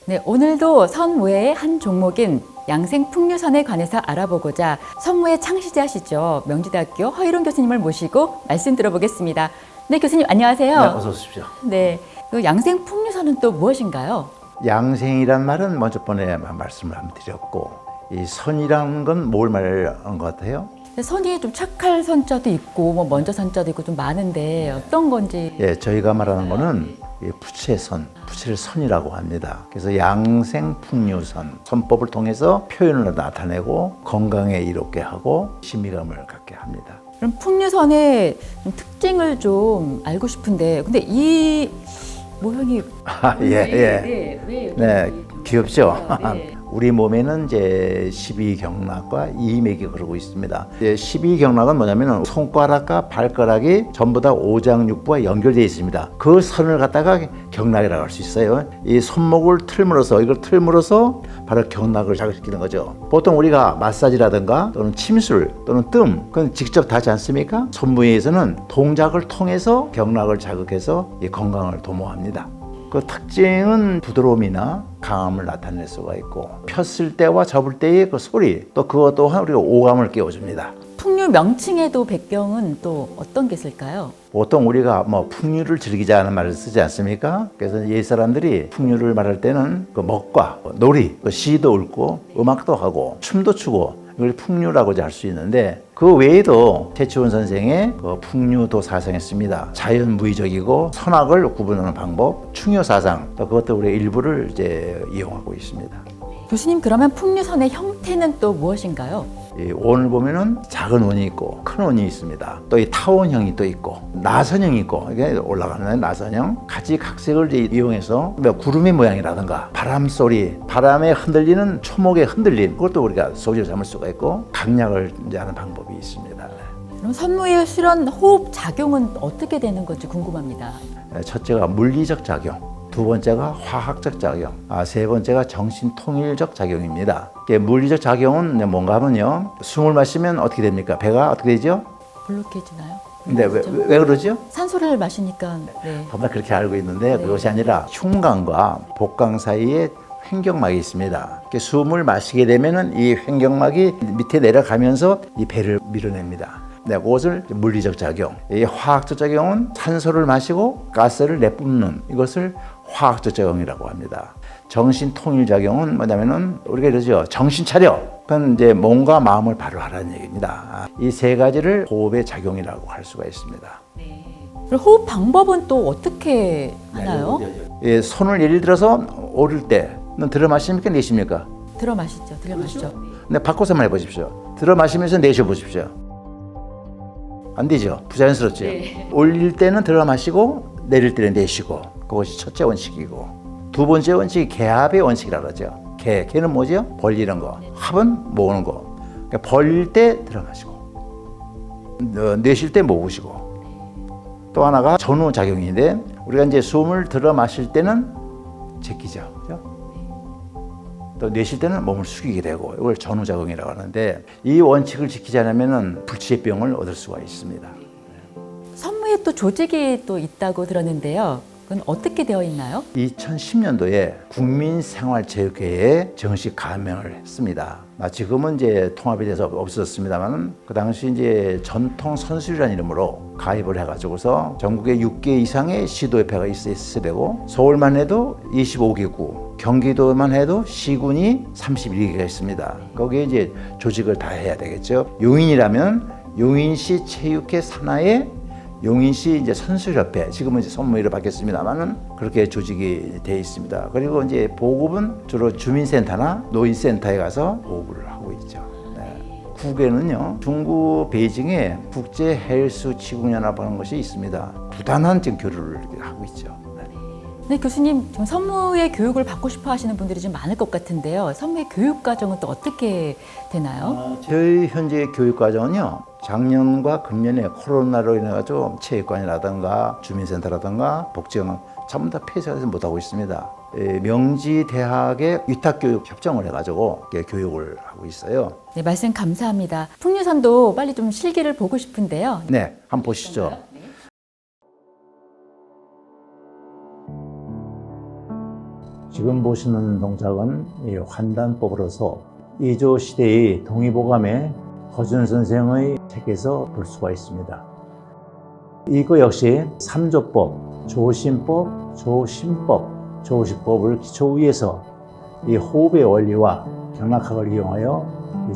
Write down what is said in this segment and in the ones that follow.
네, 오늘도 선무의 한 종목인 양생풍류선에 관해서 알아보고자 선무의 창시자시죠. 명지대학교 허일훈 교수님을 모시고 말씀 들어보겠습니다. 네, 교수님 안녕하세요. 네, 어서 오십시오. 네, 그 양생풍류선은 또 무엇인가요? 양생이란 말은 먼저 번에 말씀을 한번 드렸고, 이 선이라는 건 뭘 말하는 것 같아요? 선이 좀 착할 선자도 있고 뭐 먼저 선자도 있고 좀 많은데 어떤 건지. 예, 저희가 말하는 거는 부채선, 부채를 선이라고 합니다. 그래서 양생풍류선, 선법을 통해서 표현을 나타내고 건강에 이롭게 하고 신비감을 갖게 합니다. 그럼 풍류선의 좀 특징을 좀 알고 싶은데, 근데 이 모형이 네, 귀엽죠? 네. 우리 몸에는 이제 12경락과 이맥이 흐르고 있습니다. 12경락은 뭐냐면 손가락과 발가락이 전부 다 오장육부와 연결되어 있습니다. 그 선을 갖다가 경락이라고 할 수 있어요. 이 손목을 틀물어서 이걸 틀물어서 바로 경락을 자극시키는 거죠. 보통 우리가 마사지라든가 또는 침술 또는 뜸 그건 직접 다 하지 않습니까? 손무에서는 동작을 통해서 경락을 자극해서 이 건강을 도모합니다. 그 특징은 부드러움이나 강함을 나타낼 수가 있고 폈을 때와 접을 때의 그 소리 또 그것 또한 우리가 오감을 깨워줍니다. 풍류 명칭에도 배경은 또 어떤 게 있을까요? 보통 우리가 풍류를 즐기자는 말을 쓰지 않습니까? 그래서 옛 사람들이 풍류를 말할 때는 그 먹과 놀이, 시도 읊고 음악도 하고 춤도 추고 이걸 풍류라고 할 수 있는데 그 외에도 최치원 선생의 그 풍류도 사상했습니다. 자연무의적이고 선악을 구분하는 방법, 충효 사상, 또 그것도 우리 일부를 이제 이용하고 있습니다. 교수님, 그러면 풍류선의 형태는 또 무엇인가요? 이 원을 보면은 작은 원이 있고 큰 원이 있습니다. 또 이 타원형이 또 있고 나선형이 있고 이게 올라가는 나선형 각지각색을 이용해서 구름의 모양이라든가 바람 소리, 바람에 흔들리는 초목의 흔들림 그것도 우리가 소리를 삼을 수가 있고 강약을 이제 하는 방법이 있습니다. 그럼 선무의 실현 호흡 작용은 어떻게 되는 건지 궁금합니다. 첫째가 물리적 작용. 두 번째가 화학적 작용, 세 번째가 정신통일적 작용입니다. 물리적 작용은 뭔가 하면요, 숨을 마시면 어떻게 됩니까? 배가 어떻게 되죠? 불룩해지나요? 근데 왜 그러죠? 산소를 마시니까. 네. 정말 그렇게 알고 있는데 그것이 아니라 흉곽과 복강 사이에 횡격막이 있습니다. 숨을 마시게 되면은 이 횡격막이 밑에 내려가면서 이 배를 밀어냅니다. 네, 그것을 물리적 작용. 이 화학적 작용은 산소를 마시고 가스를 내뿜는 이것을 화학적 작용이라고 합니다. 정신 통일 작용은 뭐냐면은 우리가 이러죠. 정신 차려. 그건 이제 몸과 마음을 바로 하라는 얘기입니다. 이 세 가지를 호흡의 작용이라고 할 수가 있습니다. 그럼 호흡 방법은 또 어떻게 하나요? 예, 손을 예를 들어서 오를 때는 들어 마십니까 내쉽니까? 들어 마시죠. 들어 마시죠. 근데 바꿔서만 해보십시오. 들어 마시면서 내쉬어 보십시오. 안 되죠. 부자연스럽죠. 네. 올릴 때는 들어 마시고 내릴 때는 내쉬고 그것이 첫째 원칙이고 두 번째 원칙이 개합의 원칙이라고 하죠. 개는 뭐죠? 벌리는 거. 합은 모으는 거. 그러니까 벌릴 때 들어 마시고 내쉴 때 모으시고 또 하나가 전후 작용인데 우리가 이제 숨을 들어 마실 때는 제끼죠. 그렇죠? 또 내쉴 때는 몸을 숙이게 되고 이걸 전후작용이라고 하는데 이 원칙을 지키지 않으면 불치병을 얻을 수가 있습니다. 선무에 또 조직이 또 있다고 들었는데요. 그건 어떻게 되어 있나요? 2010년도에 국민생활체육회에 정식 가명을 했습니다. 지금은 이제 통합이 돼서 없어졌습니다만 그 당시 이제 전통 선수리라는 이름으로 가입을 해가지고서 전국에 6개 이상의 시도협회가 있어야 되고 서울만 해도 25개구, 경기도만 해도 시군이 31개가 있습니다. 거기에 이제 조직을 다 해야 되겠죠. 용인이라면 용인시 체육회 산하에 용인시 이제 선수협회, 지금은 이제 선무회로 바뀌었습니다만은 그렇게 조직이 되어 있습니다. 그리고 이제 보급은 주로 주민센터나 노인센터에 가서 보급을 하고 있죠. 네. 국에는요, 중국 베이징에 국제 헬스 치국연합하는 것이 있습니다. 부단한 지금 교류를 하고 있죠. 네, 교수님, 지금 선무의 교육을 받고 싶어 하시는 분들이 좀 많을 것 같은데요. 선무의 교육 과정은 또 어떻게 되나요? 저희 현재 교육 과정은요, 작년과 금년에 코로나로 인해가지고 체육관이라든가 주민센터라든가 복지관 전부 다 폐쇄해서 못하고 있습니다. 명지대학의 위탁교육 협정을 해가지고 교육을 하고 있어요. 네, 말씀 감사합니다. 풍류선도 빨리 좀 실기를 보고 싶은데요. 네, 한번 보시죠. 지금 보시는 동작은 이 환단법으로서 이조 시대의 동의보감에 허준 선생의 책에서 볼 수가 있습니다. 이거 역시 삼조법, 조신법, 조신법, 조시법을 기초 위에서 이 호흡의 원리와 경락학을 이용하여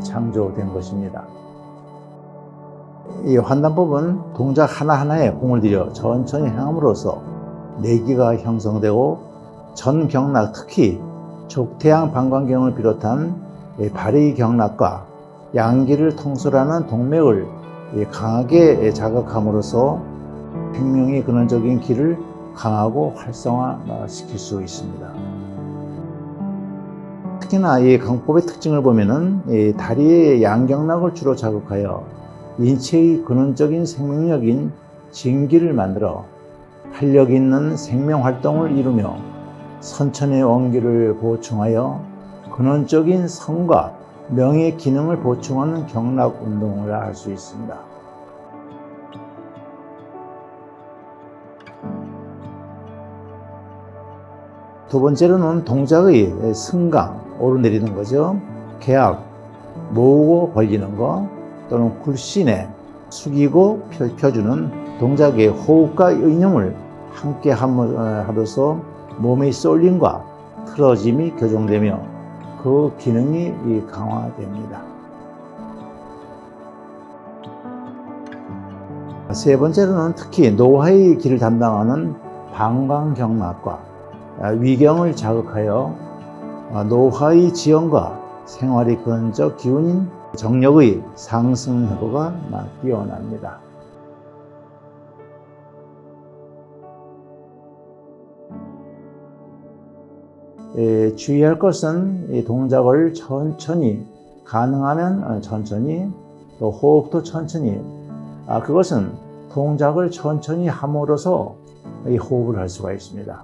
창조된 것입니다. 이 환단법은 동작 하나하나에 공을 들여 천천히 행함으로써 내기가 형성되고 전경락, 특히 족태양 방광경을 비롯한 발의 경락과 양기를 통솔하는 동맥을 강하게 자극함으로써 생명의 근원적인 기를 강하고 활성화시킬 수 있습니다. 특히나 이 강법의 특징을 보면은 이 다리의 양경락을 주로 자극하여 인체의 근원적인 생명력인 진기를 만들어 활력 있는 생명 활동을 이루며 선천의 원기를 보충하여 근원적인 성과 명의 기능을 보충하는 경락 운동을 할 수 있습니다. 두 번째로는 동작의 승강, 오르내리는 거죠. 개악, 모으고 벌리는 거, 또는 굴신에 숙이고 펴주는 동작의 호흡과 인용을 함께 함으로써 몸의 쏠림과 틀어짐이 교정되며 그 기능이 강화됩니다. 세 번째로는 특히 노화의 길을 담당하는 방광경락과 위경을 자극하여 노화의 지연과 생활의 근원적 기운인 정력의 상승 효과가 뛰어납니다. 주의할 것은 이 동작을 천천히, 가능하면 천천히, 또 호흡도 천천히, 그것은 동작을 천천히 함으로써 이 호흡을 할 수가 있습니다.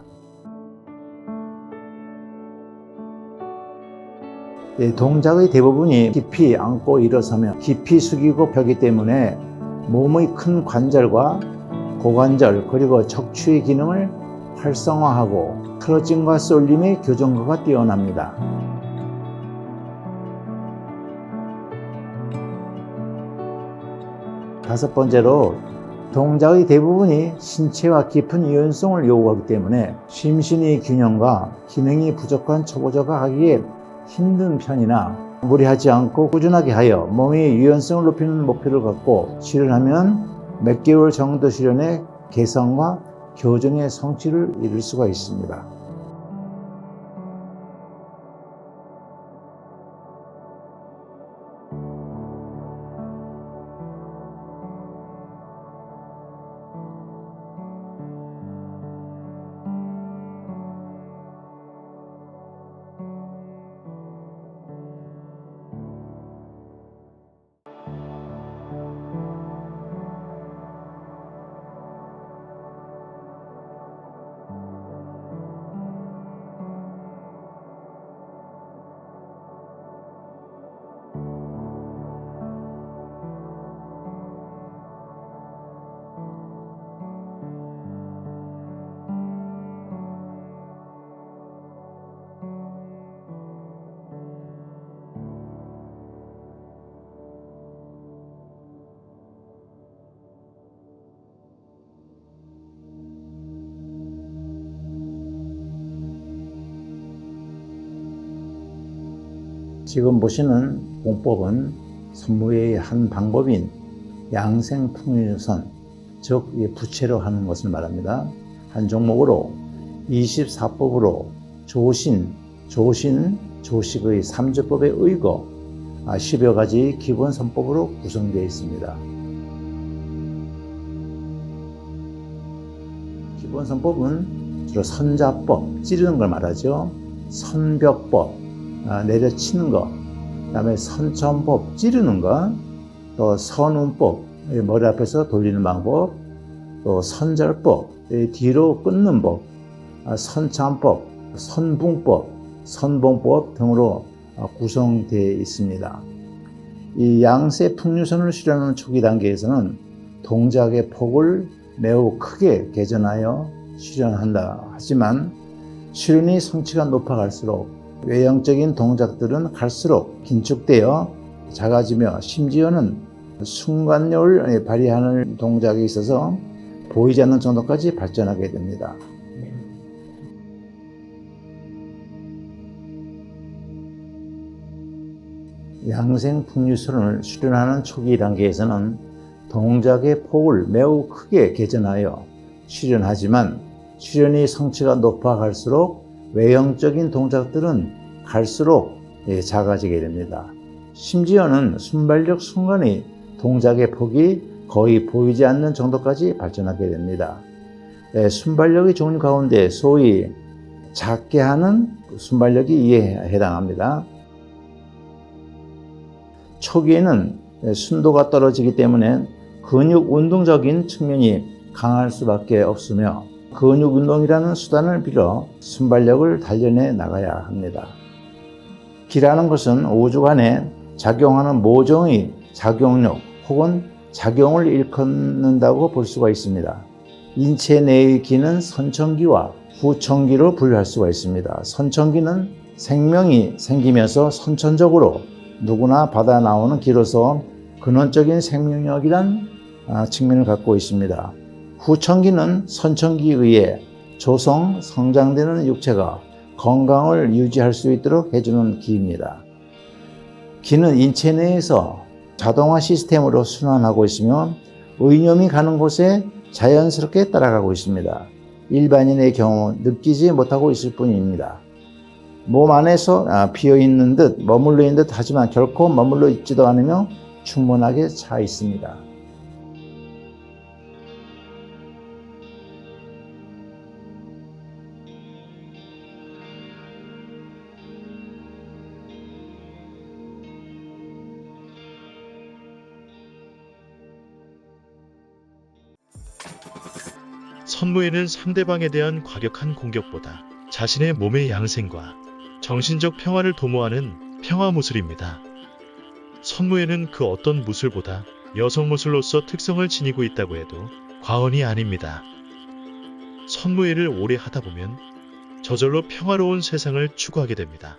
동작의 대부분이 깊이 앉고 일어서며 깊이 숙이고 펴기 때문에 몸의 큰 관절과 고관절 그리고 척추의 기능을 활성화하고 틀어짐과 쏠림의 교정과가 뛰어납니다. 다섯 번째로 동작의 대부분이 신체와 깊은 유연성을 요구하기 때문에 심신의 균형과 기능이 부족한 초보자가 하기에 힘든 편이나 무리하지 않고 꾸준하게 하여 몸의 유연성을 높이는 목표를 갖고 실현하면 몇 개월 정도 실현해 개선과 교정의 성취를 이룰 수가 있습니다. 지금 보시는 공법은 선무의 한 방법인 양생풍유선, 즉 부채로 하는 것을 말합니다. 한 종목으로 24법으로 조신, 조식의 3조법에 의거 10여 가지 기본 선법으로 구성되어 있습니다. 기본 선법은 주로 선자법, 찌르는 걸 말하죠. 선벽법, 내려치는 거, 그 다음에 선천법, 찌르는 거, 또 선운법, 머리 앞에서 돌리는 방법, 또 선절법, 뒤로 끊는 법, 선참법, 선붕법, 선봉법 등으로 구성되어 있습니다. 이 양세 풍류선을 수련하는 초기 단계에서는 동작의 폭을 매우 크게 개전하여 수련한다. 하지만 수련의 성취가 높아갈수록 외형적인 동작들은 갈수록 긴축되어 작아지며 심지어는 순간력을 발휘하는 동작에 있어서 보이지 않는 정도까지 발전하게 됩니다. 양생풍류술을 수련하는 초기 단계에서는 동작의 폭을 매우 크게 개전하여 수련하지만 수련의 성취가 높아갈수록 외형적인 동작들은 갈수록 작아지게 됩니다. 심지어는 순발력 순간의 동작의 폭이 거의 보이지 않는 정도까지 발전하게 됩니다. 순발력의 종류 가운데 소위 작게 하는 순발력이 이에 해당합니다. 초기에는 순도가 떨어지기 때문에 근육 운동적인 측면이 강할 수밖에 없으며 근육 운동이라는 수단을 빌어 순발력을 단련해 나가야 합니다. 기라는 것은 오죽간에 작용하는 모종의 작용력 혹은 작용을 일컫는다고 볼 수가 있습니다. 인체 내의 기는 선천기와 후천기로 분류할 수가 있습니다. 선천기는 생명이 생기면서 선천적으로 누구나 받아 나오는 기로서 근원적인 생명력이란 측면을 갖고 있습니다. 후천기는 선천기에 의해 조성, 성장되는 육체가 건강을 유지할 수 있도록 해주는 기입니다. 기는 인체 내에서 자동화 시스템으로 순환하고 있으며 의념이 가는 곳에 자연스럽게 따라가고 있습니다. 일반인의 경우 느끼지 못하고 있을 뿐입니다. 몸 안에서 비어있는 듯 머물러 있는 듯 하지만 결코 머물러 있지도 않으며 충분하게 차 있습니다. 선무에는 상대방에 대한 과격한 공격보다 자신의 몸의 양생과 정신적 평화를 도모하는 평화무술입니다. 선무에는 그 어떤 무술보다 여성무술로서 특성을 지니고 있다고 해도 과언이 아닙니다. 선무회를 오래 하다 보면 저절로 평화로운 세상을 추구하게 됩니다.